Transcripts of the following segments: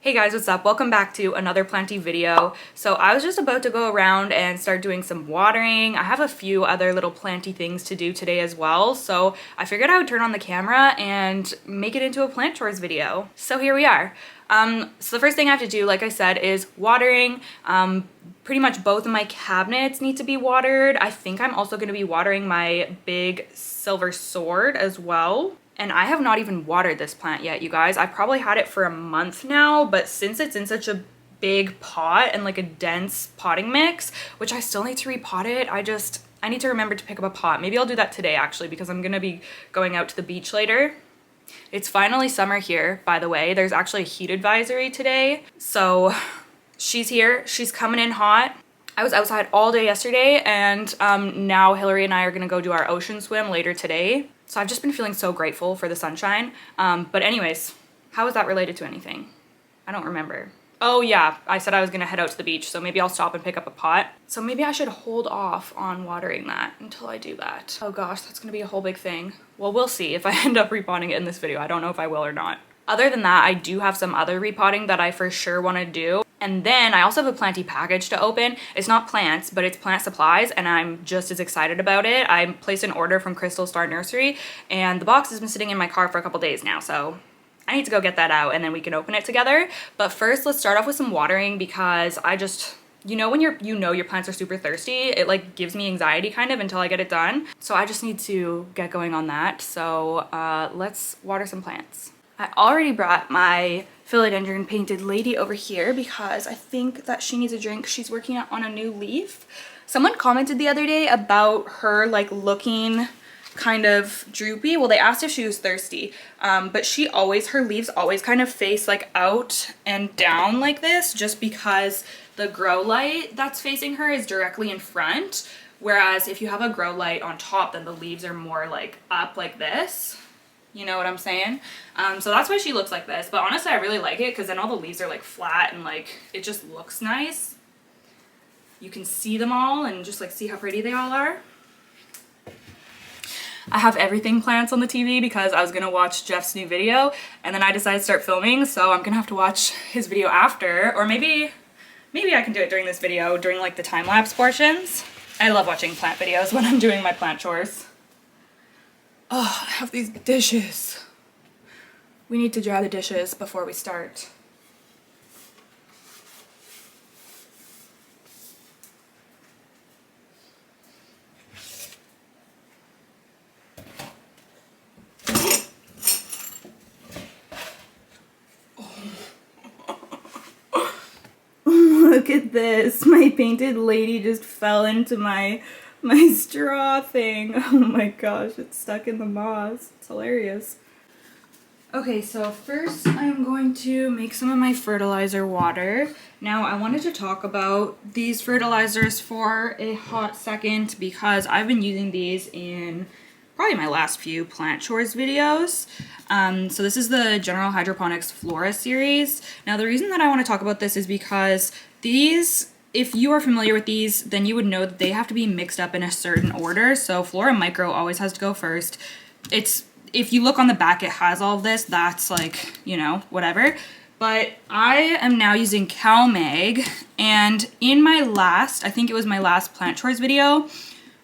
Hey guys, what's up? Welcome back to another Plenty video. So I was just about to go around and start doing some watering. I have a few other little planty things to do today as well, so I figured I would turn on the camera and make it into a plant chores video. So here we are. So the first thing I have to do, like I said, is watering. Pretty much both of my cabinets need to be watered. I think I'm also going to be watering my big silver sword as well. And I have not even watered this plant yet, you guys. I probably had it for a month now, but since it's in such a big pot and like a dense potting mix, which I still need to repot it, I need to remember to pick up a pot. Maybe I'll do that today actually, because I'm gonna be going out to the beach later. It's finally summer here, by the way. There's actually a heat advisory today. So she's here, she's coming in hot. I was outside all day yesterday, and now Hillary and I are gonna go do our ocean swim later today. So I've just been feeling so grateful for the sunshine. But anyways, how is that related to anything? I don't remember. Oh yeah, I said I was gonna head out to the beach, so maybe I'll stop and pick up a pot. So maybe I should hold off on watering that until I do that. Oh gosh, that's gonna be a whole big thing. Well, we'll see if I end up repotting it in this video. I don't know if I will or not. Other than that, I do have some other repotting that I for sure wanna do. And then I also have a planty package to open. It's not plants, but it's plant supplies, and I'm just as excited about it. I placed an order from Crystal Star Nursery, and the box has been sitting in my car for a couple days now, so I need to go get that out and then we can open it together. But first, let's start off with some watering, because you know when your plants are super thirsty, it like gives me anxiety kind of until I get it done. So I just need to get going on that. So let's water some plants. I already brought my philodendron painted lady over here because I think that she needs a drink. She's working on a new leaf. Someone commented the other day about her like looking kind of droopy. Well, they asked if she was thirsty, but her leaves always kind of face like out and down like this, just because the grow light that's facing her is directly in front. Whereas if you have a grow light on top, then the leaves are more like up like this. You know what I'm saying? So that's why she looks like this. But honestly, I really like it because then all the leaves are like flat and like it just looks nice. You can see them all and just like see how pretty they all are. I have everything plants on the TV because I was gonna watch Jeff's new video and then I decided to start filming, so I'm gonna have to watch his video after, or maybe I can do it during this video, during like the time-lapse portions. I love watching plant videos when I'm doing my plant chores. Oh, I have these dishes. We need to dry the dishes before we start. Look at this. My painted lady just fell into my straw thing. Oh my gosh, it's stuck in the moss. It's hilarious. Okay, so first I'm going to make some of my fertilizer water. Now I wanted to talk about these fertilizers for a hot second because I've been using these in probably my last few plant chores videos. So this is the General Hydroponics Flora series. Now the reason that I want to talk about this is because these, if you are familiar with these, then you would know that they have to be mixed up in a certain order. So Flora Micro always has to go first. If you look on the back, it has all of this. That's like, you know, whatever. But I am now using CalMag, and in my last, I think it was my last plant chores video,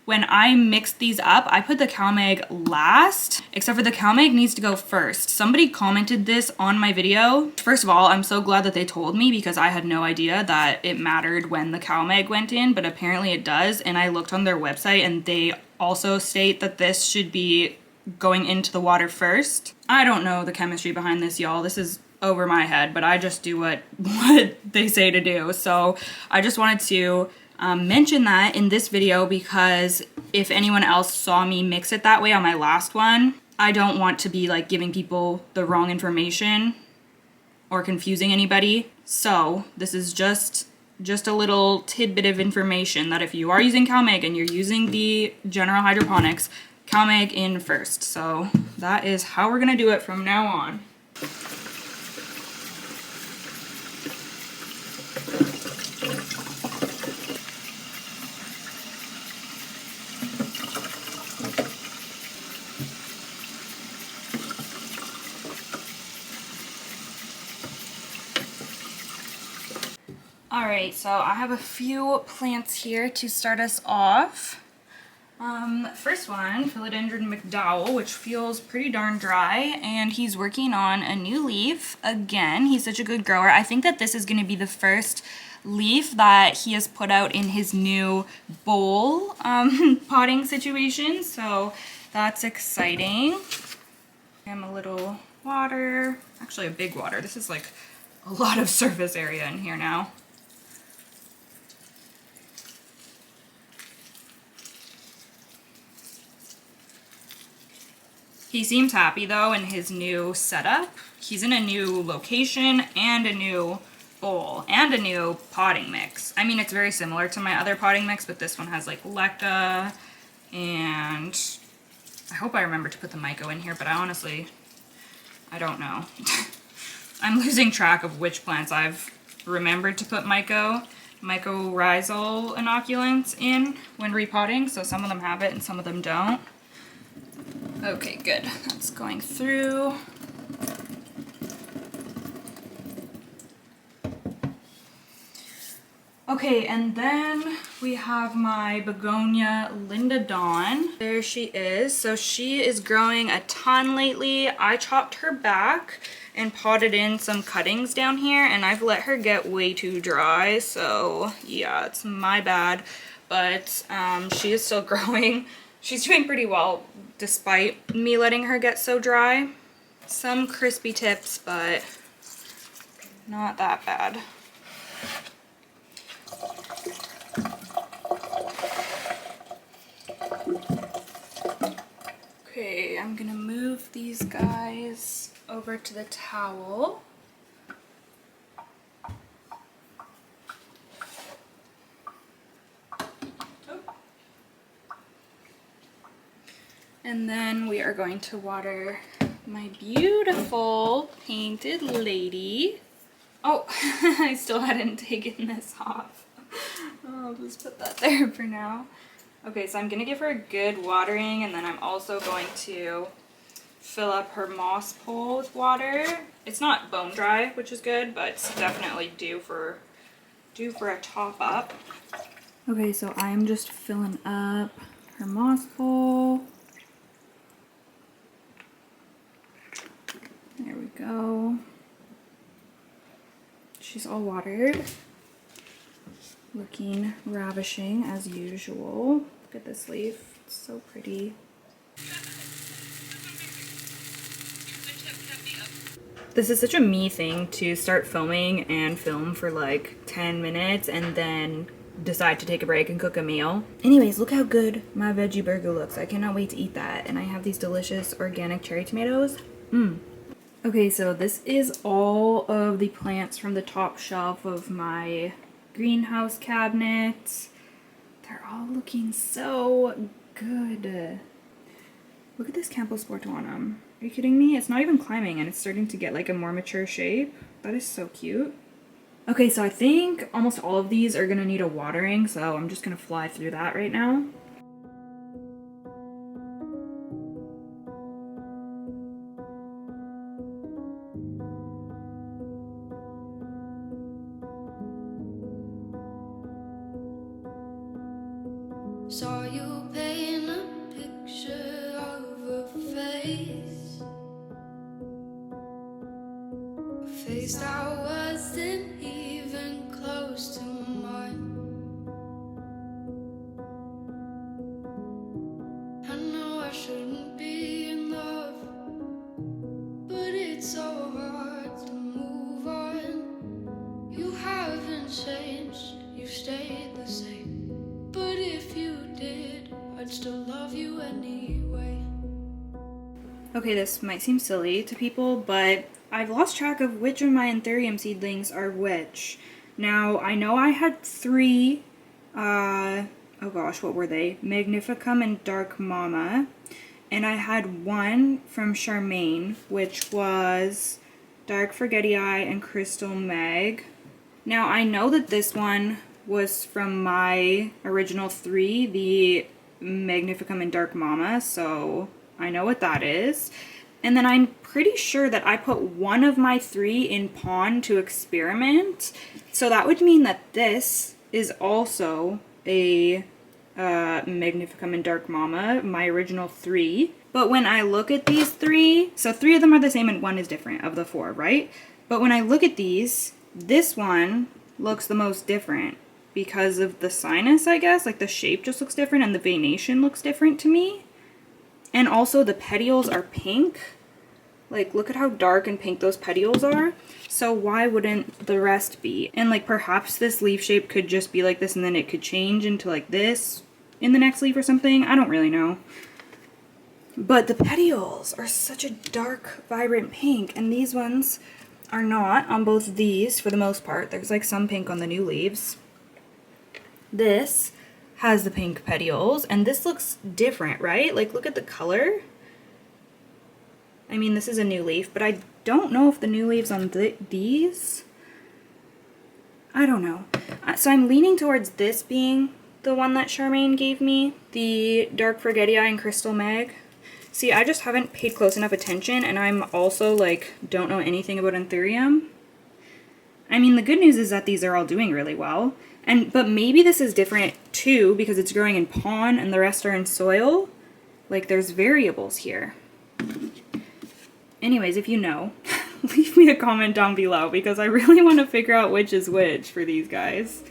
when I mixed these up, I put the CalMag last, except for the CalMag needs to go first. Somebody commented this on my video. First of all, I'm so glad that they told me because I had no idea that it mattered when the CalMag went in, but apparently it does. And I looked on their website and they also state that this should be going into the water first. I don't know the chemistry behind this, y'all. This is over my head, but I just do what they say to do. So I just wanted to mention that in this video because if anyone else saw me mix it that way on my last one, I don't want to be like giving people the wrong information or confusing anybody. So this is just a little tidbit of information that if you are using CalMag and you're using the General Hydroponics, CalMag in first. So that is how we're gonna do it from now on. Alright, so I have a few plants here to start us off. First one, Philodendron McDowell, which feels pretty darn dry, and he's working on a new leaf. Again, he's such a good grower. I think that this is going to be the first leaf that he has put out in his new bowl potting situation, so that's exciting. Give him a little water, actually a big water. This is like a lot of surface area in here now. He seems happy though in his new setup. He's in a new location and a new bowl and a new potting mix. I mean, it's very similar to my other potting mix, but this one has like leca, and I hope I remember to put the myco in here, but I don't know. I'm losing track of which plants I've remembered to put mycorrhizal inoculants in when repotting, so some of them have it and some of them don't. Okay, good. That's going through. Okay, and then we have my begonia Linda Dawn. There she is. So she is growing a ton lately. I chopped her back and potted in some cuttings down here, and I've let her get way too dry, so yeah, it's my bad. But she is still growing. She's doing pretty well despite me letting her get so dry. Some crispy tips, but not that bad. Okay, I'm gonna move these guys over to the towel. And then we are going to water my beautiful painted lady. Oh, I still hadn't taken this off. I'll just put that there for now. Okay, so I'm gonna give her a good watering, and then I'm also going to fill up her moss pole with water. It's not bone dry, which is good, but it's definitely due for a top up. Okay, so I'm just filling up her moss pole. There we go. She's all watered. Looking ravishing as usual. Look at this leaf. It's so pretty. This is such a me thing to start filming and film for like 10 minutes and then decide to take a break and cook a meal. Anyways, look how good my veggie burger looks. I cannot wait to eat that. And I have these delicious organic cherry tomatoes. Okay, so this is all of the plants from the top shelf of my greenhouse cabinet. They're all looking so good. Look at this Camposportuanum. Are you kidding me? It's not even climbing and it's starting to get like a more mature shape. That is so cute. Okay, so I think almost all of these are gonna need a watering, so I'm just gonna fly through that right now. Saw you paint a picture of a face, that wasn't even close to mine. I know I shouldn't be in love, but it's so hard to move on. You haven't changed, you stayed the same. But if you did, I'd still love you anyway. Okay, this might seem silly to people, but I've lost track of which of my anthurium seedlings are which. Now, I know I had three, oh gosh, what were they? Magnificum and Dark Mama. And I had one from Charmaine, which was Dark Forgetty Eye and Crystal Meg. Now, I know that this one was from my original three, the Magnificum and Dark Mama, so I know what that is. And then I'm pretty sure that I put one of my 3 in pond to experiment. So that would mean that this is also a Magnificum and Dark Mama, my original 3. But when I look at these 3, so 3 of them are the same and 1 is different of the 4, right? But when I look at these, this one looks the most different because of the sinus, I guess. Like the shape just looks different and the venation looks different to me. And also the petioles are pink. Like look at how dark and pink those petioles are. So why wouldn't the rest be? And like perhaps this leaf shape could just be like this and then it could change into like this in the next leaf or something. I don't really know. But the petioles are such a dark, vibrant pink, and these ones are not on both of these for the most part. There's like some pink on the new leaves. This has the pink petioles, and this looks different, right? Like look at the color. I mean, this is a new leaf, but I don't know if the new leaves on these, I don't know. So I'm leaning towards this being the one that Charmaine gave me, the Dark Forgetii and Crystal Mag. See, I just haven't paid close enough attention, and I'm also, like, don't know anything about Anthurium. I mean, the good news is that these are all doing really well. But maybe this is different, too, because it's growing in pond and the rest are in soil. Like, there's variables here. Anyways, if you know, leave me a comment down below, because I really want to figure out which is which for these guys.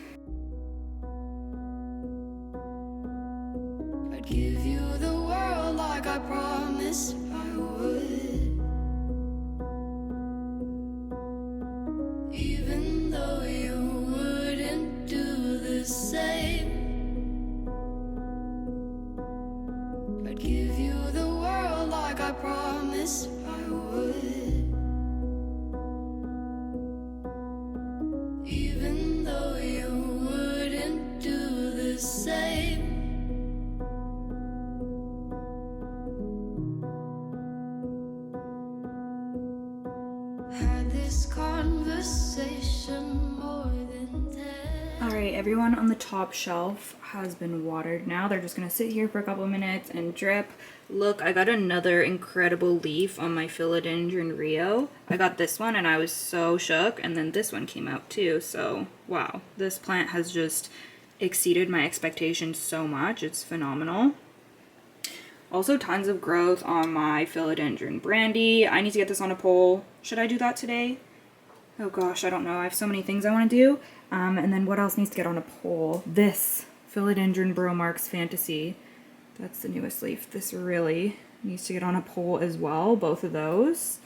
I'd give you the world like I promised I would, even though you wouldn't do the same. I'd give you the world like I promised I would, even though you wouldn't do the same. Had this conversation more than 10. Alright, everyone on the top shelf has been watered now. They're just going to sit here for a couple of minutes and drip. Look, I got another incredible leaf on my Philodendron Rio. I got this one and I was so shook, and then this one came out too. So, wow, this plant has just exceeded my expectations so much. It's phenomenal. Also, tons of growth on my Philodendron Brandy. I need to get this on a pole. Should I do that today? Oh gosh, I don't know. I have so many things I want to do. And then what else needs to get on a pole? This Philodendron Bromarx Fantasy. That's the newest leaf. This really needs to get on a pole as well, both of those.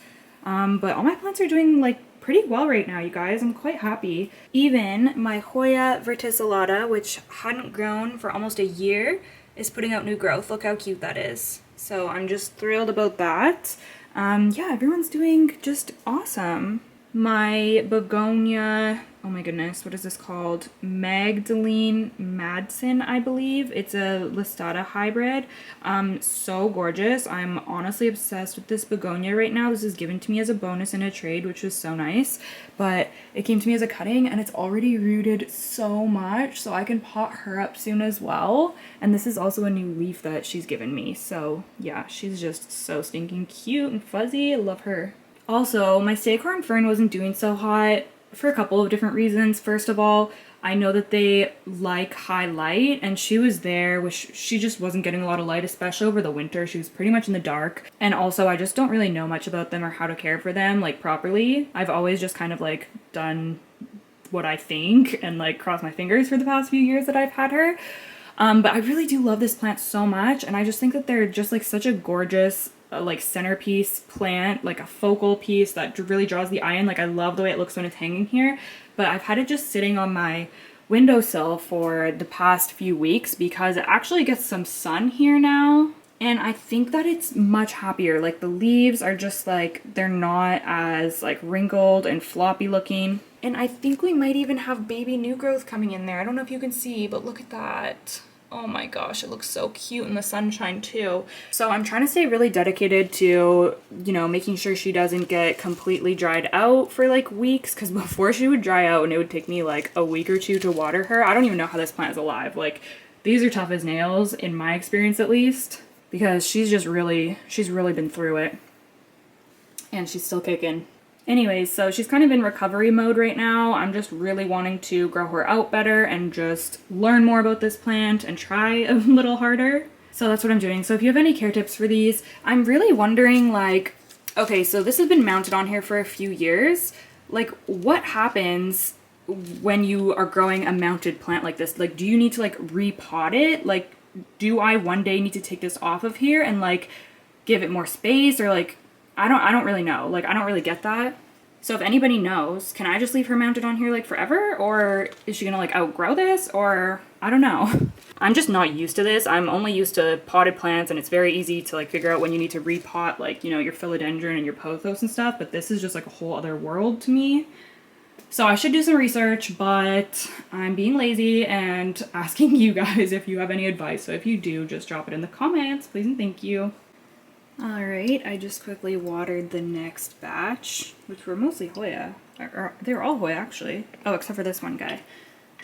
But all my plants are doing like pretty well right now, you guys. I'm quite happy. Even my Hoya verticillata, which hadn't grown for almost a year, is putting out new growth. Look how cute that is. So I'm just thrilled about that. Yeah, everyone's doing just awesome. My begonia, oh my goodness, what is this called? Magdalene Madsen, I believe. It's a Listata hybrid. So gorgeous. I'm honestly obsessed with this begonia right now. This is given to me as a bonus in a trade, which was so nice. But it came to me as a cutting, and it's already rooted so much, so I can pot her up soon as well. And this is also a new leaf that she's given me. So yeah, she's just so stinking cute and fuzzy. I love her. Also, my Staghorn Fern wasn't doing so hot for a couple of different reasons. First of all, I know that they like high light, and she was there, which she just wasn't getting a lot of light, especially over the winter. She was pretty much in the dark. And also, I just don't really know much about them or how to care for them, like, properly. I've always just kind of, like, done what I think and, like, crossed my fingers for the past few years that I've had her. But I really do love this plant so much, and I just think that they're just, like, such a gorgeous like centerpiece plant, like a focal piece that really draws the eye in. Like, I love the way it looks when it's hanging here, but I've had it just sitting on my windowsill for the past few weeks because it actually gets some sun here now, and I think that it's much happier. Like, the leaves are just like, they're not as like wrinkled and floppy looking, and I think we might even have baby new growth coming in there. I don't know if you can see, but look at that. Oh my gosh, it looks so cute in the sunshine too. So I'm trying to stay really dedicated to, you know, making sure she doesn't get completely dried out for like weeks, because before she would dry out and it would take me like a week or two to water her. I don't even know how this plant is alive. Like, these are tough as nails in my experience, at least, because she's really been through it. and she's still kicking. Anyways, so she's kind of in recovery mode right now. I'm just really wanting to grow her out better and just learn more about this plant and try a little harder. So that's what I'm doing. So if you have any care tips for these, I'm really wondering, like, okay, so this has been mounted on here for a few years. Like, what happens when you are growing a mounted plant like this? Like, do you need to like repot it? Like, do I one day need to take this off of here and like give it more space, or like, I don't really know. Like, I don't really get that. So if anybody knows, can I just leave her mounted on here like forever? Or is she gonna like outgrow this? Or I don't know. I'm just not used to this. I'm only used to potted plants, and it's very easy to like figure out when you need to repot, like, you know, your philodendron and your pothos and stuff, but this is just like a whole other world to me. So I should do some research, but I'm being lazy and asking you guys if you have any advice. So if you do, just drop it in the comments, please and thank you. Alright, I just quickly watered the next batch, which were mostly Hoya. Or they were all Hoya, actually. Oh, except for this one guy.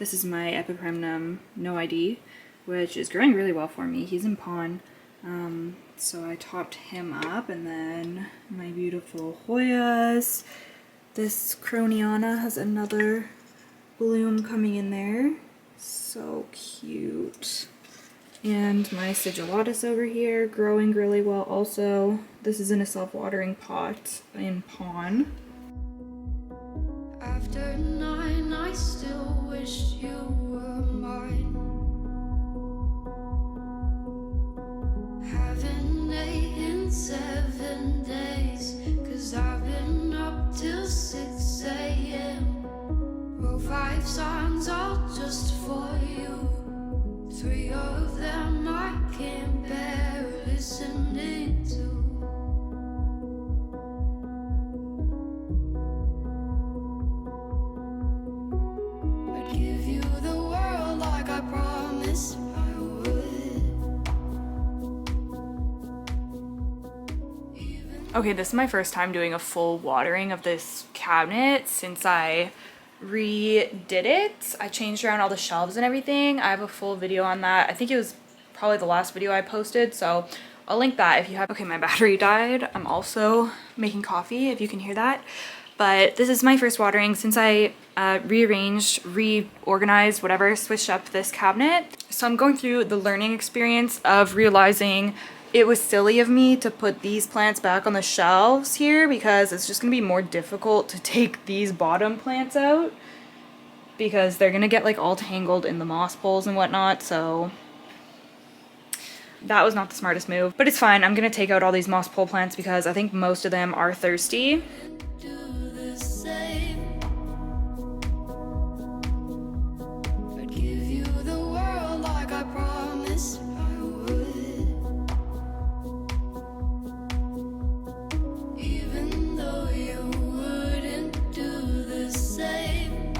This is my Epipremnum No ID, which is growing really well for me. He's in pon. So I topped him up, and then my beautiful Hoyas. This Croniana has another bloom coming in there. So cute. And my Sigillatus over here, growing really well also. This is in a self-watering pot in pon. After 9, I still wish you were mine. Haven't ate in 7 days, 'cause I've been up till 6 a.m. Wrote 5 songs all just for you. 3 of them I can't bear listening to. I'd give you the world like I promised I would. Okay, this is my first time doing a full watering of this cabinet since I redid it. I changed around all the shelves and everything. I have a full video on that. I think it was probably the last video I posted, so I'll link that if you have. Okay, my battery died. I'm also making coffee, if you can hear that. But this is my first watering since I rearranged, reorganized, whatever, switched up this cabinet. So I'm going through the learning experience of realizing it was silly of me to put these plants back on the shelves here, because it's just gonna be more difficult to take these bottom plants out because they're gonna get like all tangled in the moss poles and whatnot. So that was not the smartest move, but it's fine. I'm gonna take out all these moss pole plants because I think most of them are thirsty. Do the same. I'd give you the world like I promised I would. Even though you wouldn't do the same.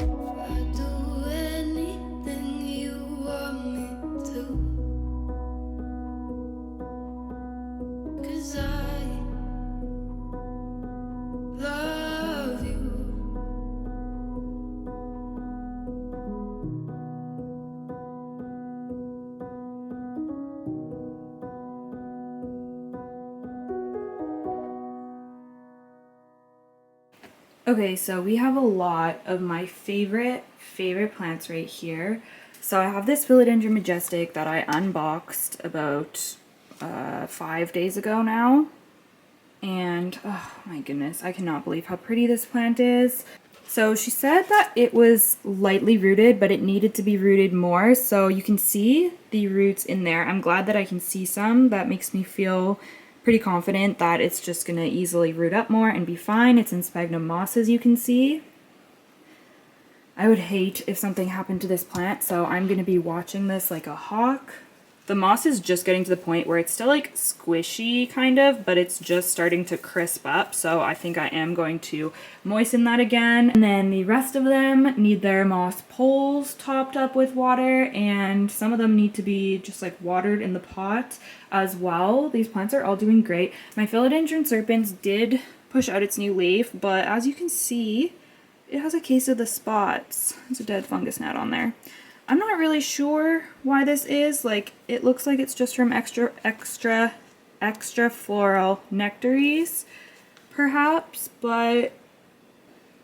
I'd do anything you want me to. 'Cause I love you. Okay, so we have a lot of my favorite plants right here. So I have this Philodendron Majestic that I unboxed about 5 days ago now. And oh my goodness, I cannot believe how pretty this plant is. So she said that it was lightly rooted, but it needed to be rooted more. So you can see the roots in there. I'm glad that I can see some. That makes me feel pretty confident that it's just gonna easily root up more and be fine. It's in sphagnum moss, as you can see. I would hate if something happened to this plant, so I'm gonna be watching this like a hawk. The moss is just getting to the point where it's still like squishy kind of, but it's just starting to crisp up. So I think I am going to moisten that again. And then the rest of them need their moss poles topped up with water, and some of them need to be just like watered in the pot as well. These plants are all doing great. My Philodendron Serpens did push out its new leaf, but as you can see, it has a case of the spots. There's a dead fungus gnat on there. I'm not really sure why this is. Like, it looks like it's just from extra floral nectaries, perhaps, but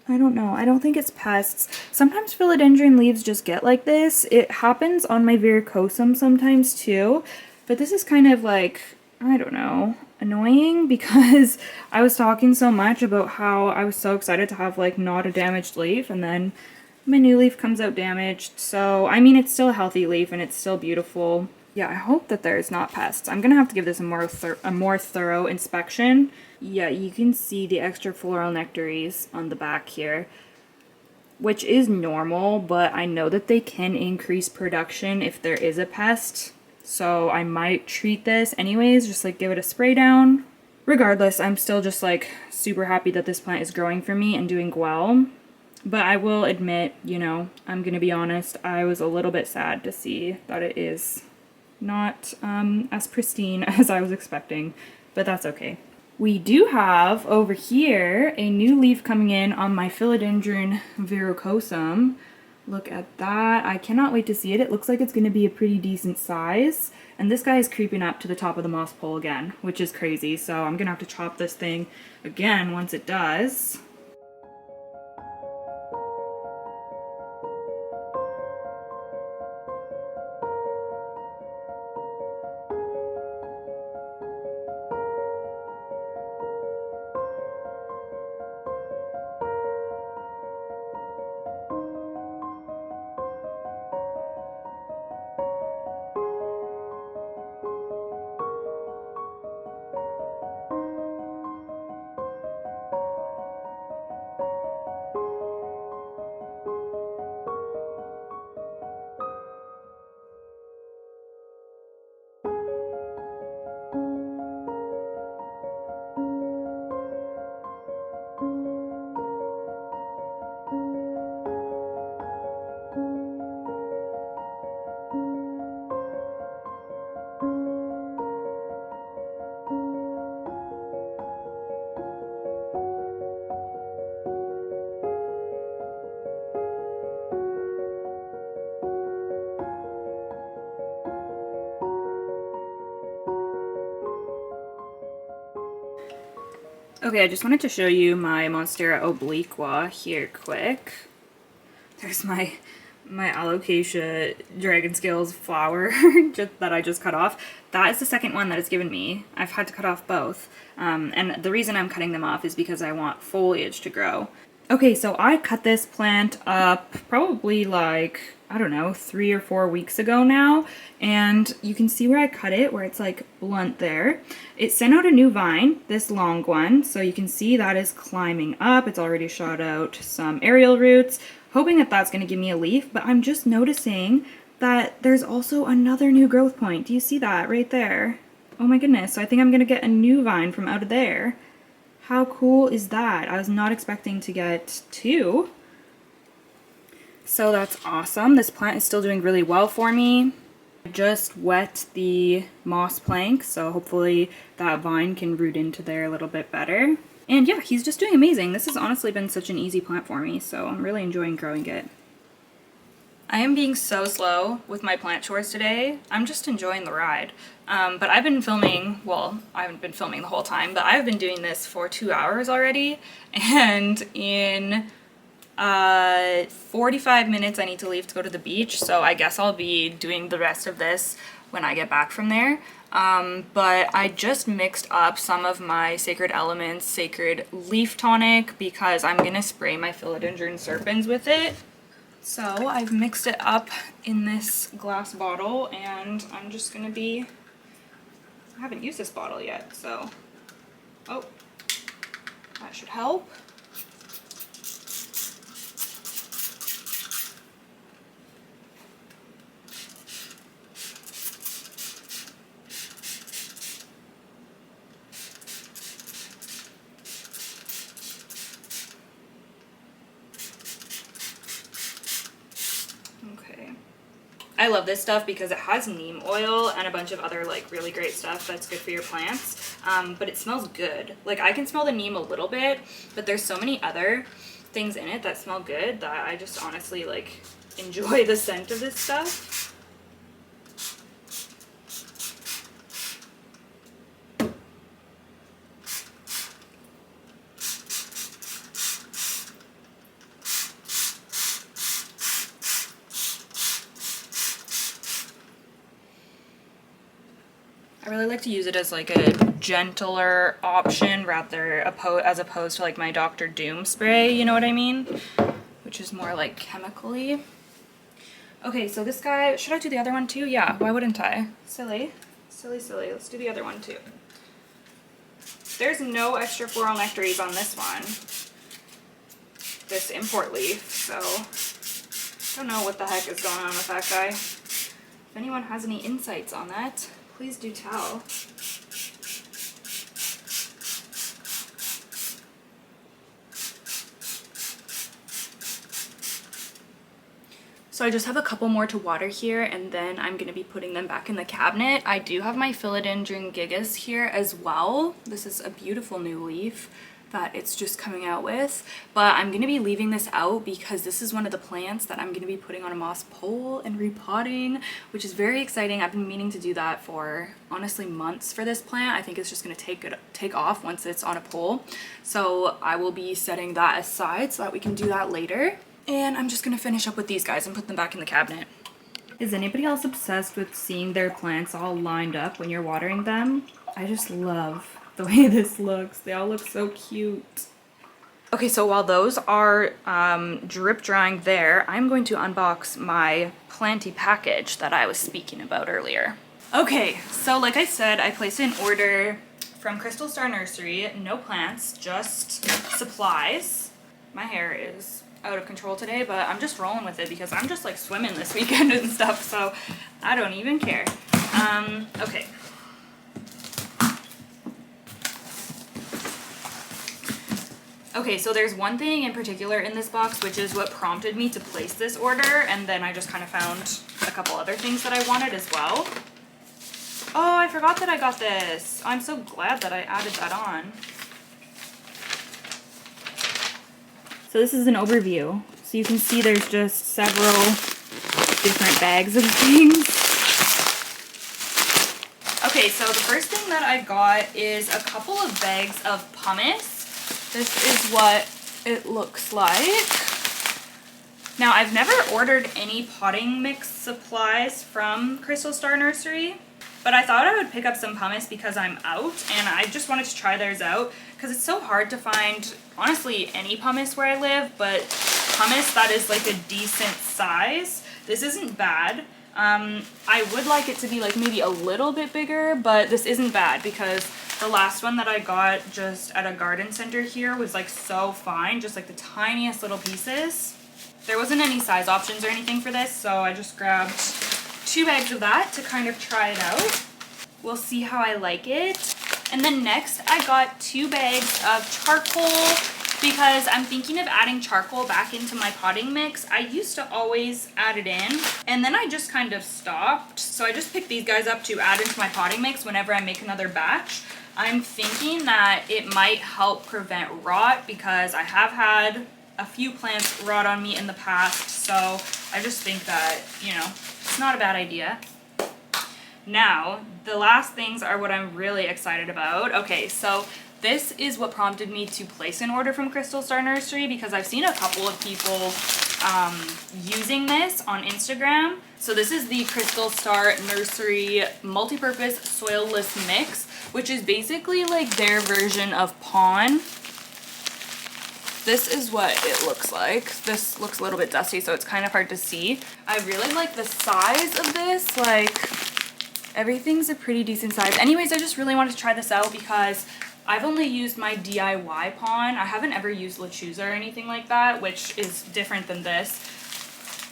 I don't know. I don't think it's pests. Sometimes philodendron leaves just get like this. It happens on my verrucosum sometimes too, but this is kind of like, I don't know, annoying because I was talking so much about how I was so excited to have like not a damaged leaf, and then my new leaf comes out damaged. So, I mean, it's still a healthy leaf and it's still beautiful. Yeah, I hope that there's not pests. I'm gonna have to give this a more thorough inspection. Yeah, you can see the extra floral nectaries on the back here, which is normal, but I know that they can increase production if there is a pest. So I might treat this anyways, just like give it a spray down. Regardless, I'm still just like super happy that this plant is growing for me and doing well. But I will admit, you know, I'm gonna be honest, I was a little bit sad to see that it is not as pristine as I was expecting, but that's okay. We do have over here a new leaf coming in on my philodendron verrucosum. Look at that. I cannot wait to see it. It looks like it's going to be a pretty decent size. And this guy is creeping up to the top of the moss pole again, which is crazy. So I'm going to have to chop this thing again once it does. Okay, I just wanted to show you my Monstera obliqua here quick. There's my alocasia dragon scales flower that I just cut off. That is the second one that it's given me. I've had to cut off both. And the reason I'm cutting them off is because I want foliage to grow. Okay, so I cut this plant up probably like, I don't know, 3 or 4 weeks ago now, and you can see where I cut it, where it's like blunt there. It sent out a new vine, this long one, so you can see that is climbing up. It's already shot out some aerial roots, hoping that that's going to give me a leaf, but I'm just noticing that there's also another new growth point. Do you see that right there? Oh my goodness, so I think I'm going to get a new vine from out of there. How cool is that? I was not expecting to get 2. So that's awesome. This plant is still doing really well for me. I just wet the moss plank, so hopefully that vine can root into there a little bit better. And yeah, he's just doing amazing. This has honestly been such an easy plant for me, so I'm really enjoying growing it. I am being so slow with my plant chores today. I'm just enjoying the ride. But I've been filming, well, I haven't been filming the whole time, but I've been doing this for 2 hours already, and in 45 minutes I need to leave to go to the beach, so I guess I'll be doing the rest of this when I get back from there. But I just mixed up some of my Sacred Elements Sacred Leaf Tonic because I'm gonna spray my philodendron serpens with it. So I've mixed it up in this glass bottle, and I'm just gonna be, I haven't used this bottle yet, so, oh, that should help. I love this stuff because it has neem oil and a bunch of other like really great stuff that's good for your plants, but it smells good. Like I can smell the neem a little bit, but there's so many other things in it that smell good that I just honestly like enjoy the scent of this stuff. I really like to use it as like a gentler option rather as opposed to like my Dr. Doom spray, you know what I mean? Which is more like chemically. Okay, so this guy, should I do the other one too? Yeah, why wouldn't I? Silly. Silly, silly. Let's do the other one too. There's no extra floral nectaries on this one. This import leaf, so I don't know what the heck is going on with that guy. If anyone has any insights on that, please do tell. So I just have a couple more to water here, and then I'm going to be putting them back in the cabinet. I do have my philodendron gigas here as well. This is a beautiful new leaf that it's just coming out with, but I'm going to be leaving this out because this is one of the plants that I'm going to be putting on a moss pole and repotting, which is very exciting. I've been meaning to do that for honestly months for this plant. I think it's just going to take off once it's on a pole, so I will be setting that aside so that we can do that later. And I'm just going to finish up with these guys and put them back in the cabinet. Is anybody else obsessed with seeing their plants all lined up when you're watering them? I just love the way this looks. They all look so cute. Okay, so while those are drip drying there, I'm going to unbox my Planty package that I was speaking about earlier. Okay, so like I said, I placed an order from Crystal Star Nursery. No plants, just supplies. My hair is out of control today, but I'm just rolling with it because I'm just like swimming this weekend and stuff, so I don't even care. Okay. Okay, so there's one thing in particular in this box, which is what prompted me to place this order, and then I just kind of found a couple other things that I wanted as well. Oh, I forgot that I got this. I'm so glad that I added that on. So this is an overview. So you can see there's just several different bags of things. Okay, so the first thing that I got is a couple of bags of pumice. This is what it looks like. Now, I've never ordered any potting mix supplies from Crystal Star Nursery, but I thought I would pick up some pumice because I'm out, and I just wanted to try theirs out because it's so hard to find, honestly, any pumice where I live, but pumice that is like a decent size. This isn't bad. I would like it to be like maybe a little bit bigger, but this isn't bad because the last one that I got just at a garden center here was like so fine, just like the tiniest little pieces. There wasn't any size options or anything for this, so I just grabbed 2 bags of that to kind of try it out. We'll see how I like it. And then next I got 2 bags of charcoal because I'm thinking of adding charcoal back into my potting mix. I used to always add it in, and then I just kind of stopped. So I just picked these guys up to add into my potting mix whenever I make another batch. I'm thinking that it might help prevent rot because I have had a few plants rot on me in the past, so I just think that, you know, it's not a bad idea. Now, the last things are what I'm really excited about. Okay, so this is what prompted me to place an order from Crystal Star Nursery because I've seen a couple of people using this on Instagram. So this is the Crystal Star Nursery multi-purpose soilless mix, which is basically like their version of Pond. This is what it looks like. This looks a little bit dusty, so it's kind of hard to see. I really like the size of this. Like, everything's a pretty decent size. Anyways, I just really wanted to try this out because I've only used my DIY pond. I haven't ever used Lechuza or anything like that, which is different than this.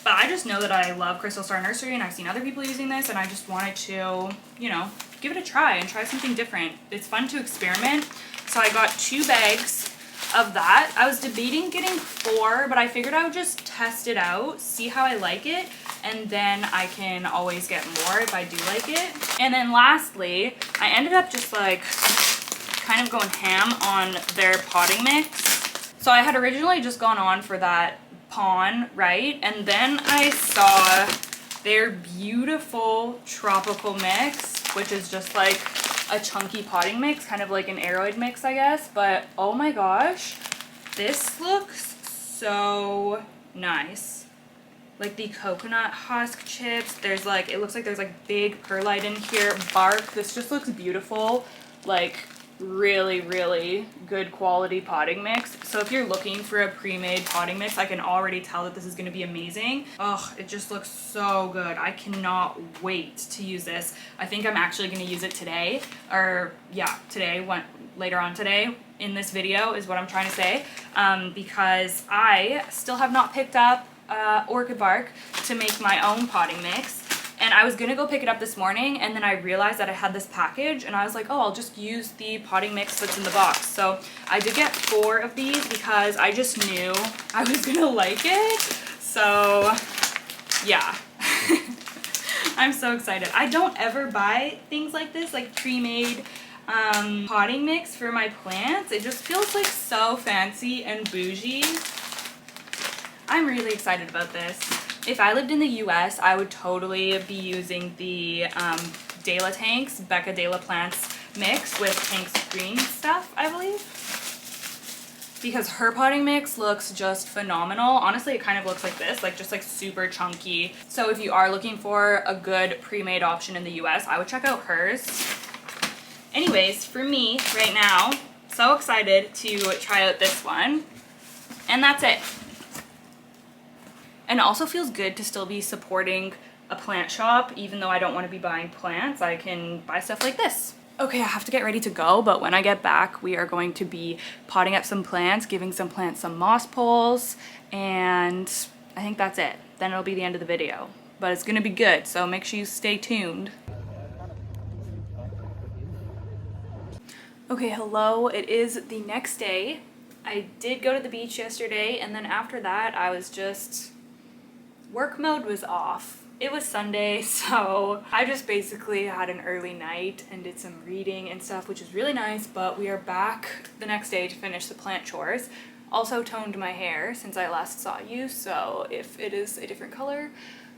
But I just know that I love Crystal Star Nursery, and I've seen other people using this, and I just wanted to, you know, give it a try and try something different. It's fun to experiment. So I got 2 bags of that. I was debating getting 4, but I figured I would just test it out, see how I like it, and then I can always get more if I do like it. And then lastly, I ended up just like kind of going ham on their potting mix. So I had originally just gone on for that pawn, right? And then I saw their beautiful tropical mix, which is just like a chunky potting mix, kind of like an aroid mix, I guess. But oh my gosh, this looks so nice. Like the coconut husk chips, there's like, it looks like there's like big perlite in here, bark. This just looks beautiful. Like really, really good quality potting mix. So if you're looking for a pre-made potting mix, I can already tell that this is going to be amazing. Oh, it just looks so good. I cannot wait to use this. I think I'm actually going to use it today, or yeah, today, later on today in this video is what I'm trying to say, because I still have not picked up orchid bark to make my own potting mix. And I was gonna go pick it up this morning, and then I realized that I had this package, and I was like, oh, I'll just use the potting mix that's in the box. So I did get 4 of these because I just knew I was gonna like it. So yeah, I'm so excited. I don't ever buy things like this, like pre-made potting mix for my plants. It just feels like so fancy and bougie. I'm really excited about this. If I lived in the US, I would totally be using the De La Tank's Becca De La Plants mix with Tank's green stuff, I believe. Because her potting mix looks just phenomenal. Honestly, it kind of looks like this, like just like super chunky. So if you are looking for a good pre-made option in the US, I would check out hers. Anyways, for me right now, so excited to try out this one. And that's it. And it also feels good to still be supporting a plant shop. Even though I don't want to be buying plants, I can buy stuff like this. Okay, I have to get ready to go, but when I get back, we are going to be potting up some plants, giving some plants some moss poles, and I think that's it. Then it'll be the end of the video. But it's gonna be good, so make sure you stay tuned. Okay, hello, it is the next day. I did go to the beach yesterday, and then after that, I was just... work mode was off. It was Sunday, so I just basically had an early night and did some reading and stuff, which is really nice, but we are back the next day to finish the plant chores. Also toned my hair since I last saw you, so if it is a different color,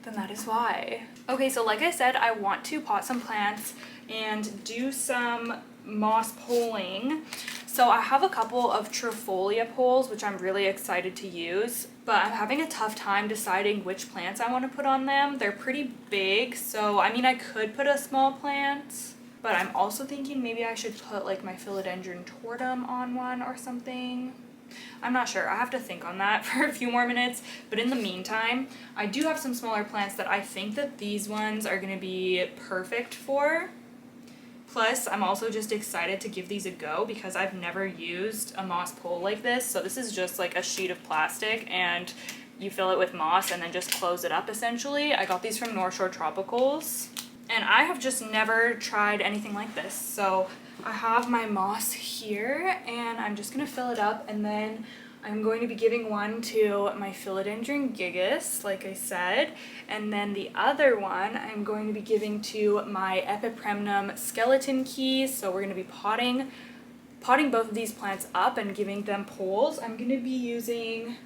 then that is why. Okay, so like I said, I want to pot some plants and do some moss poling. So I have a couple of Trefolia poles, which I'm really excited to use, but I'm having a tough time deciding which plants I want to put on them. They're pretty big, so I mean I could put a small plant, but I'm also thinking maybe I should put like my philodendron tortum on one or something. I'm not sure. I have to think on that for a few more minutes, but in the meantime, I do have some smaller plants that I think that these ones are going to be perfect for. Plus, I'm also just excited to give these a go because I've never used a moss pole like this. So this is just like a sheet of plastic and you fill it with moss and then just close it up essentially. I got these from North Shore Tropicals and I have just never tried anything like this. So I have my moss here and I'm just gonna fill it up, and then I'm going to be giving one to my philodendron gigas, like I said, and then the other one I'm going to be giving to my epipremnum skeleton keys. So we're going to be potting both of these plants up and giving them poles. I'm going to be using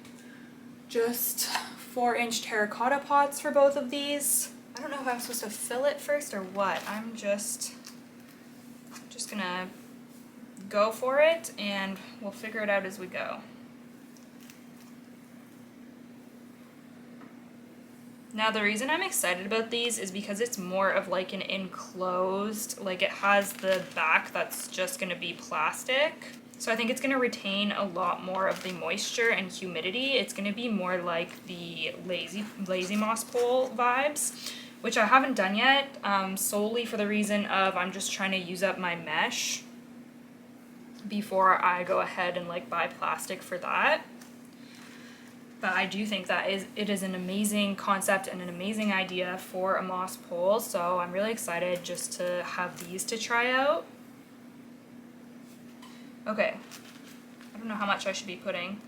just 4-inch terracotta pots for both of these. I don't know if I'm supposed to fill it first or what. I'm just gonna go for it and we'll figure it out as we go. Now the reason I'm excited about these is because it's more of like an enclosed, like it has the back that's just going to be plastic. So I think it's going to retain a lot more of the moisture and humidity. It's going to be more like the lazy moss pole vibes, which I haven't done yet, solely for the reason of I'm just trying to use up my mesh before I go ahead and like buy plastic for that. But I do think that it is an amazing concept and an amazing idea for a moss pole, so I'm really excited just to have these to try out. Okay, I don't know how much I should be putting.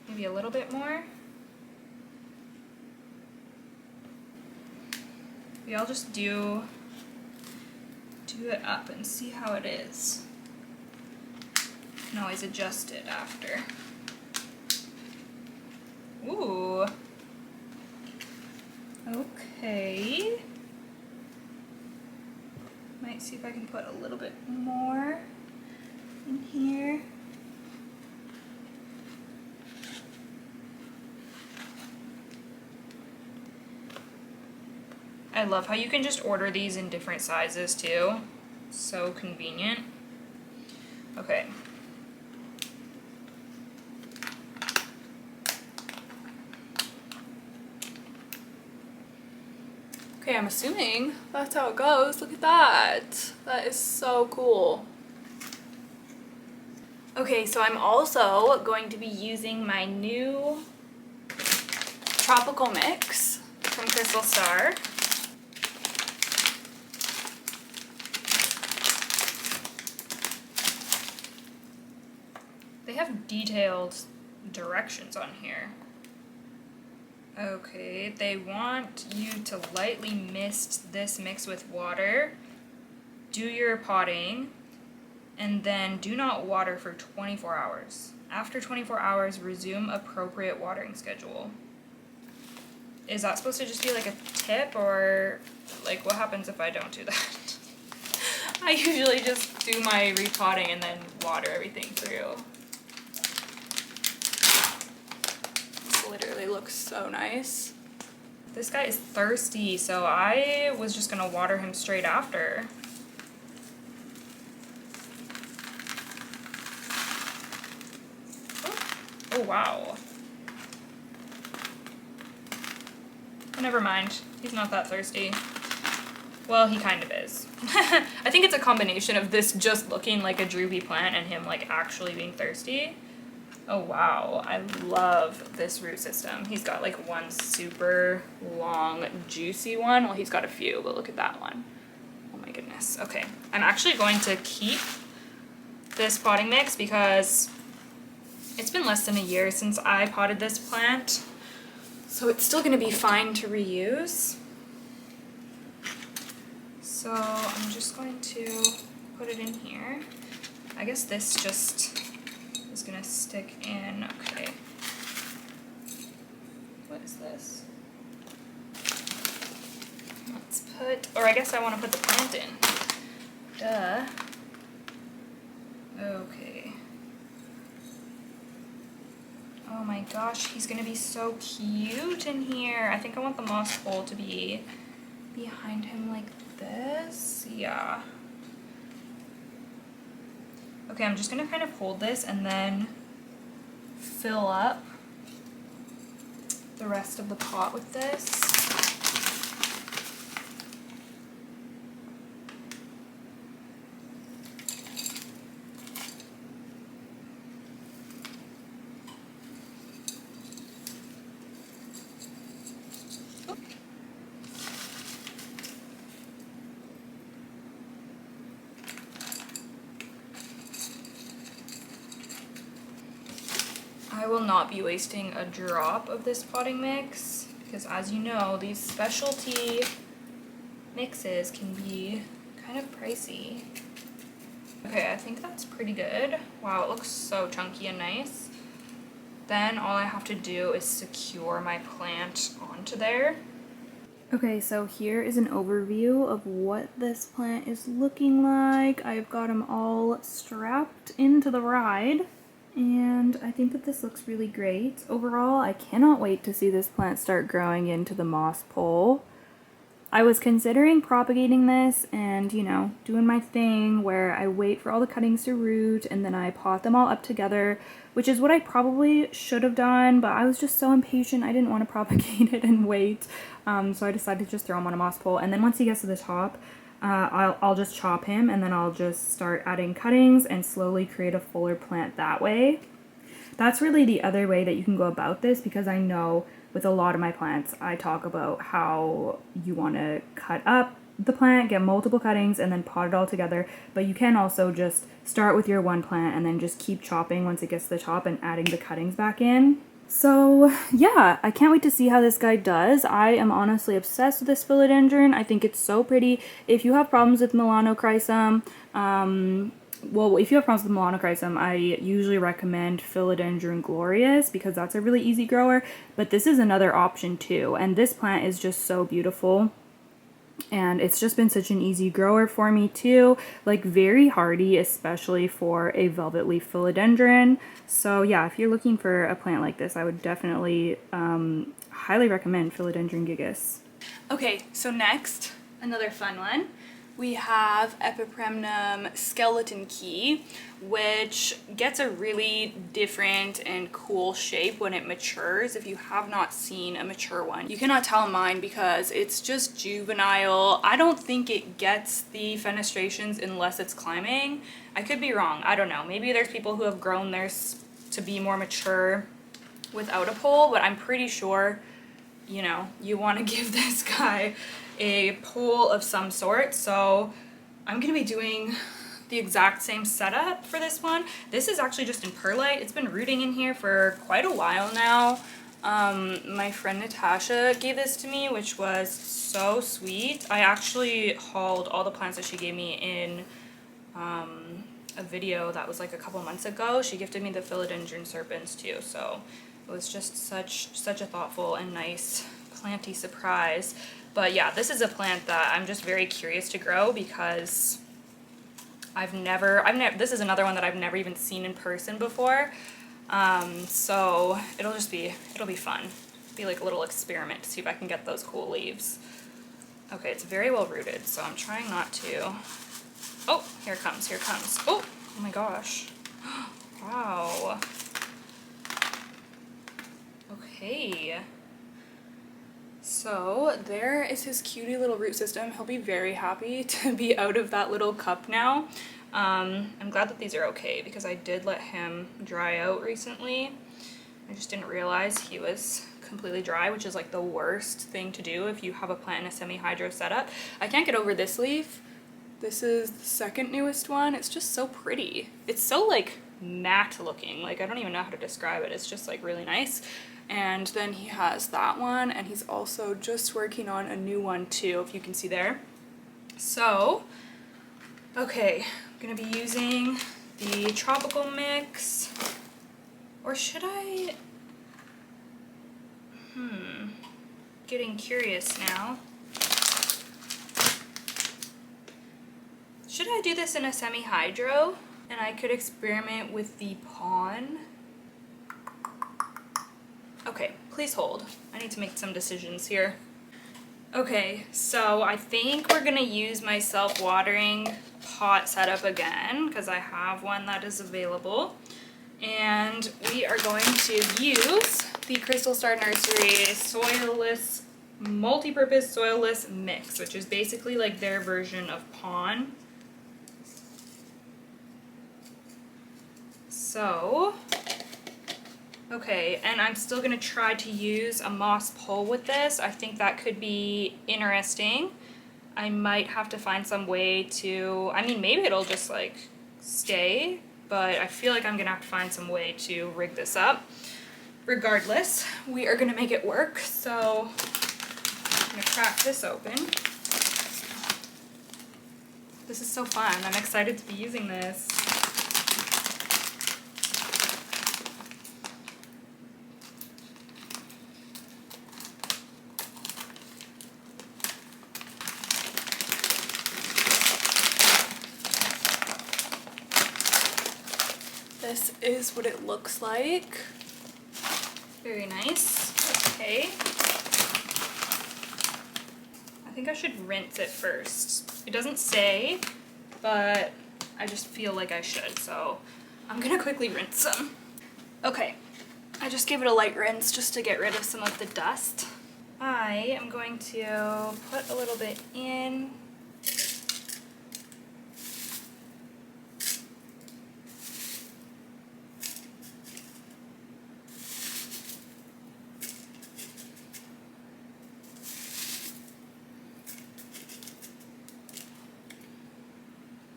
Maybe a little bit more? Maybe I'll just do it up and see how it is. You can always adjust it after. Ooh. Okay. Might see if I can put a little bit more in here. I love how you can just order these in different sizes too. So convenient. Okay. Okay, I'm assuming that's how it goes. Look at that. That is so cool. Okay, so I'm also going to be using my new tropical mix from Crystal Star. They have detailed directions on here. Okay, they want you to lightly mist this mix with water, do your potting, and then do not water for 24 hours. After 24 hours, resume appropriate watering schedule. Is that supposed to just be like a tip, or like what happens if I don't do that? I usually just do my repotting and then water everything through. Literally looks so nice. This guy is thirsty, so I was just gonna water him straight after. Oh wow. Never mind, he's not that thirsty. Well, he kind of is. I think it's a combination of this just looking like a droopy plant and him like actually being thirsty. Oh wow, I love this root system. He's got like one super long, juicy one. Well, he's got a few, but look at that one. Oh my goodness. Okay, I'm actually going to keep this potting mix because it's been less than a year since I potted this plant. So it's still gonna be fine to reuse. So I'm just going to put it in here. I guess this just is gonna stick in. Okay. What is this? Let's put, or I guess I want to put the plant in. Duh. Okay. Oh my gosh, he's gonna be so cute in here. I think I want the moss pole to be behind him like this. Yeah. Okay, I'm just gonna kind of hold this and then fill up the rest of the pot with this. I will not be wasting a drop of this potting mix because, as you know, these specialty mixes can be kind of pricey. Okay, I think that's pretty good. Wow, it looks so chunky and nice. Then all I have to do is secure my plant onto there. Okay, so here is an overview of what this plant is looking like. I've got them all strapped into the ride. And I think that this looks really great. Overall, I cannot wait to see this plant start growing into the moss pole. I was considering propagating this and, you know, doing my thing where I wait for all the cuttings to root and then I pot them all up together, which is what I probably should have done, but I was just so impatient. I didn't want to propagate it and wait. So I decided to just throw him on a moss pole. And then once he gets to the top, I'll just chop him and then I'll just start adding cuttings and slowly create a fuller plant that way. That's really the other way that you can go about this, because I know with a lot of my plants I talk about how you want to cut up the plant, get multiple cuttings, and then pot it all together. But you can also just start with your one plant and then just keep chopping once it gets to the top and adding the cuttings back in. So yeah, I can't wait to see how this guy does. I am honestly obsessed with this philodendron. I think it's so pretty. If you have problems with melanochrysum, well, if you have problems with monochrysum, I usually recommend Philodendron glorious because that's a really easy grower, but this is another option too. And this plant is just so beautiful. And it's just been such an easy grower for me too, like very hardy, especially for a velvet leaf philodendron. So yeah, if you're looking for a plant like this, I would definitely highly recommend Philodendron gigas. Okay, so next, another fun one. We have Epipremnum skeleton key, which gets a really different and cool shape when it matures. If you have not seen a mature one, you cannot tell mine because it's just juvenile. I don't think it gets the fenestrations unless it's climbing. I could be wrong, I don't know. Maybe there's people who have grown theirs to be more mature without a pole, but I'm pretty sure, you know, you want to give this guy a pole of some sort. So I'm gonna be doing the exact same setup for this one. This is actually just in perlite. It's been rooting in here for quite a while now. My friend Natasha gave this to me, which was so sweet. I actually hauled all the plants that she gave me in a video that was like a couple months ago. She gifted me the philodendron serpents too, so it was just such a thoughtful and nice planty surprise. But yeah, this is a plant that I'm just very curious to grow because this is another one that I've never even seen in person before. So it'll be fun. Be like a little experiment to see if I can get those cool leaves. Okay, it's very well rooted, so I'm trying not to. Oh, here it comes, here it comes. Oh my gosh. Wow. Okay. So there is his cutie little root system. He'll be very happy to be out of that little cup now. I'm glad that these are okay because I did let him dry out recently. I just didn't realize he was completely dry, which is like the worst thing to do if you have a plant in a semi-hydro setup. I can't get over this leaf. This is the second newest one. It's just so pretty. It's so like matte looking. Like I don't even know how to describe it. It's just like really nice. And then he has that one, and he's also just working on a new one too, if you can see there. So, okay, I'm gonna be using the tropical mix, or should I, getting curious now. Should I do this in a semi-hydro? And I could experiment with the pond. Okay, please hold. I need to make some decisions here. Okay, so I think we're gonna use my self-watering pot setup again because I have one that is available. And we are going to use the Crystal Star Nursery soilless, multi-purpose soilless mix, which is basically like their version of pond. So, okay, and I'm still gonna try to use a moss pole with this. I think that could be interesting. I might have to find some way to, I mean, maybe it'll just like stay, but I feel like I'm gonna have to find some way to rig this up. Regardless, we are gonna make it work. So I'm gonna crack this open. This is so fun. I'm excited to be using this. This is what it looks like. Very nice. Okay. I think I should rinse it first. It doesn't say, but I just feel like I should, so I'm gonna quickly rinse some. Okay, I just gave it a light rinse just to get rid of some of the dust. I am going to put a little bit in.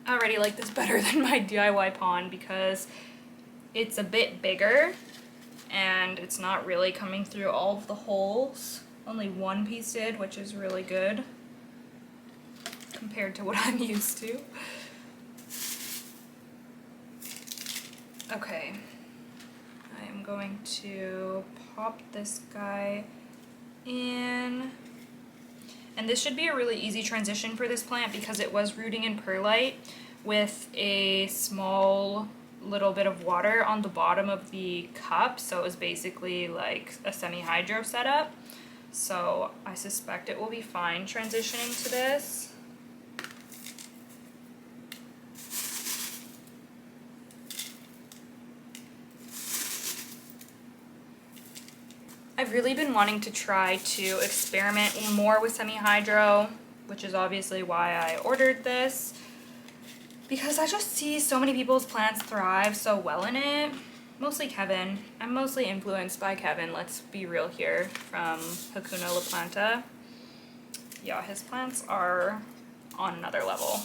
I already like this better than my DIY pond because it's a bit bigger and it's not really coming through all of the holes. Only one piece did, which is really good compared to what I'm used to. Okay, I am going to pop this guy in. And this should be a really easy transition for this plant because it was rooting in perlite with a small little bit of water on the bottom of the cup. So it was basically like a semi-hydro setup. So I suspect it will be fine transitioning to this. I've really been wanting to try to experiment more with semi-hydro, which is obviously why I ordered this, because I just see so many people's plants thrive so well in it. Mostly Kevin. I'm mostly influenced by Kevin, let's be real here, from Hakuna La Planta. Yeah, his plants are on another level.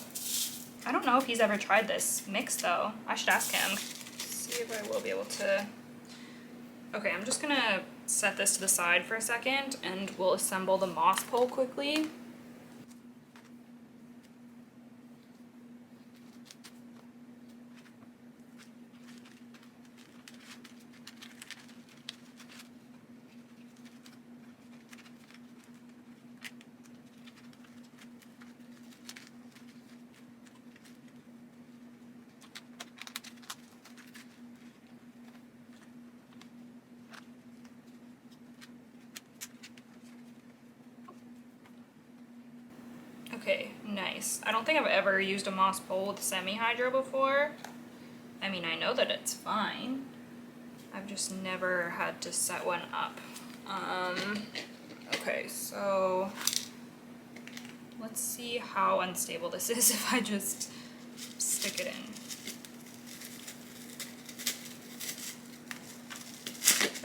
I don't know if he's ever tried this mix though. I should ask him. See if I will be able to. Okay, I'm just gonna set this to the side for a second and we'll assemble the moss pole quickly. Okay, nice. I don't think I've ever used a moss pole with semi-hydro before. I mean, I know that it's fine. I've just never had to set one up. Okay, so let's see how unstable this is if I just stick it in.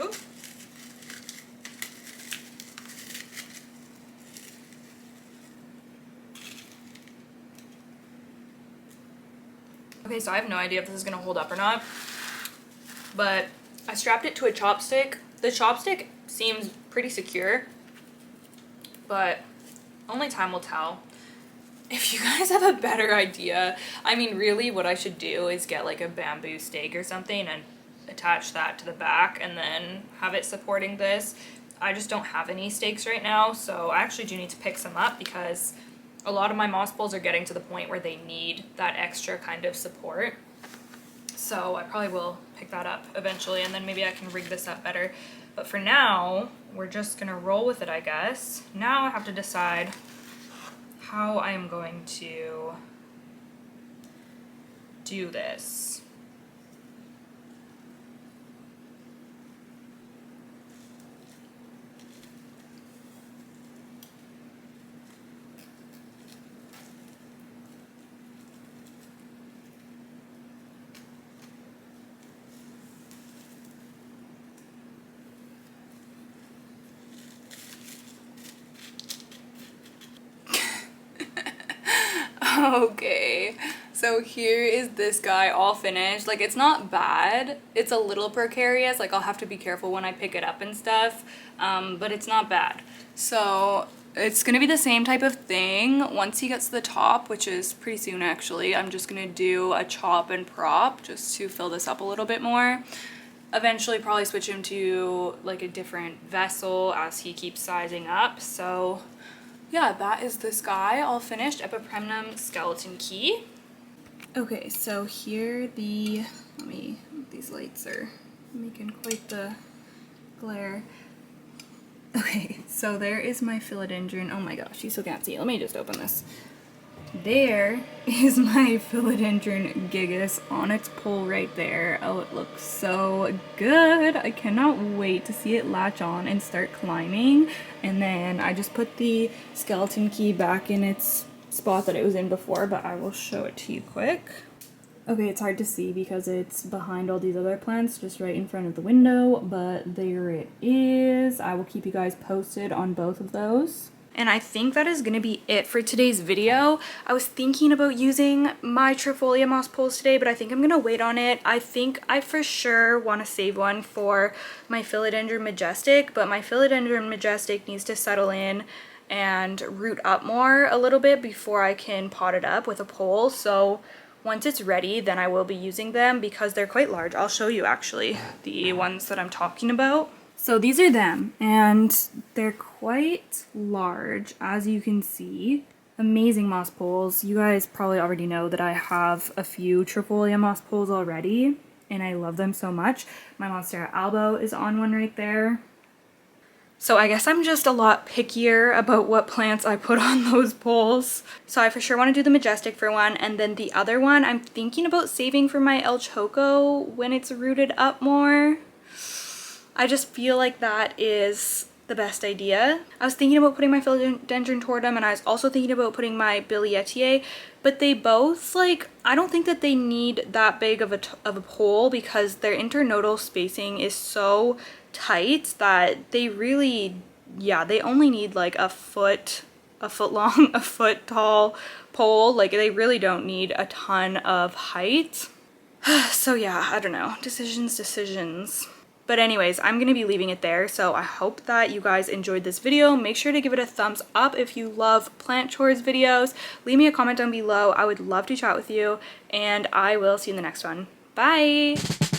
Oop. Okay, so I have no idea if this is gonna hold up or not, but I strapped it to a chopstick. The chopstick seems pretty secure, but only time will tell. If you guys have a better idea, I mean, really what I should do is get like a bamboo stake or something and attach that to the back and then have it supporting this. I just don't have any stakes right now, so I actually do need to pick some up because a lot of my moss poles are getting to the point where they need that extra kind of support. So I probably will pick that up eventually and then maybe I can rig this up better. But for now, we're just gonna roll with it, I guess. Now I have to decide how I am going to do this. Okay, so here is this guy all finished. Like, it's not bad. It's a little precarious. Like, I'll have to be careful when I pick it up and stuff, but it's not bad. So it's gonna be the same type of thing. Once he gets to the top, which is pretty soon actually, I'm just gonna do a chop and prop just to fill this up a little bit more. Eventually probably switch him to like a different vessel as he keeps sizing up. So yeah, that is this guy all finished. Epipremnum skeleton key. Okay, so here these lights are making quite the glare. Okay, so there is my philodendron. Oh my gosh, you still can't see. Let me just open this. There is my philodendron gigas on its pole right there. Oh, it looks so good. I cannot wait to see it latch on and start climbing. And then I just put the skeleton key back in its spot that it was in before, but I will show it to you quick. Okay, it's hard to see because it's behind all these other plants, just right in front of the window, but there it is. I will keep you guys posted on both of those. And I think that is going to be it for today's video. I was thinking about using my Trifolia moss poles today, but I think I'm going to wait on it. I think I for sure want to save one for my Philodendron Majestic, but my Philodendron Majestic needs to settle in and root up more a little bit before I can pot it up with a pole. So Once it's ready, then I will be using them because they're quite large. I'll show you actually the ones that I'm talking about. So these are them, and they're quite large, as you can see. Amazing moss poles. You guys probably already know that I have a few Trifolia moss poles already, and I love them so much. My Monstera albo is on one right there. So I guess I'm just a lot pickier about what plants I put on those poles. So I for sure want to do the Majestic for one, and then the other one I'm thinking about saving for my El Choco when it's rooted up more. I just feel like that is the best idea. I was thinking about putting my Philodendron Tortum, and I was also thinking about putting my Billietiae, but they both, like, I don't think that they need that big of a pole because their internodal spacing is so tight that they really, yeah, they only need like a foot long, a foot tall pole. Like, they really don't need a ton of height. So yeah, I don't know, decisions. But anyways, I'm going to be leaving it there, so I hope that you guys enjoyed this video. Make sure to give it a thumbs up if you love plant chores videos. Leave me a comment down below. I would love to chat with you, and I will see you in the next one. Bye!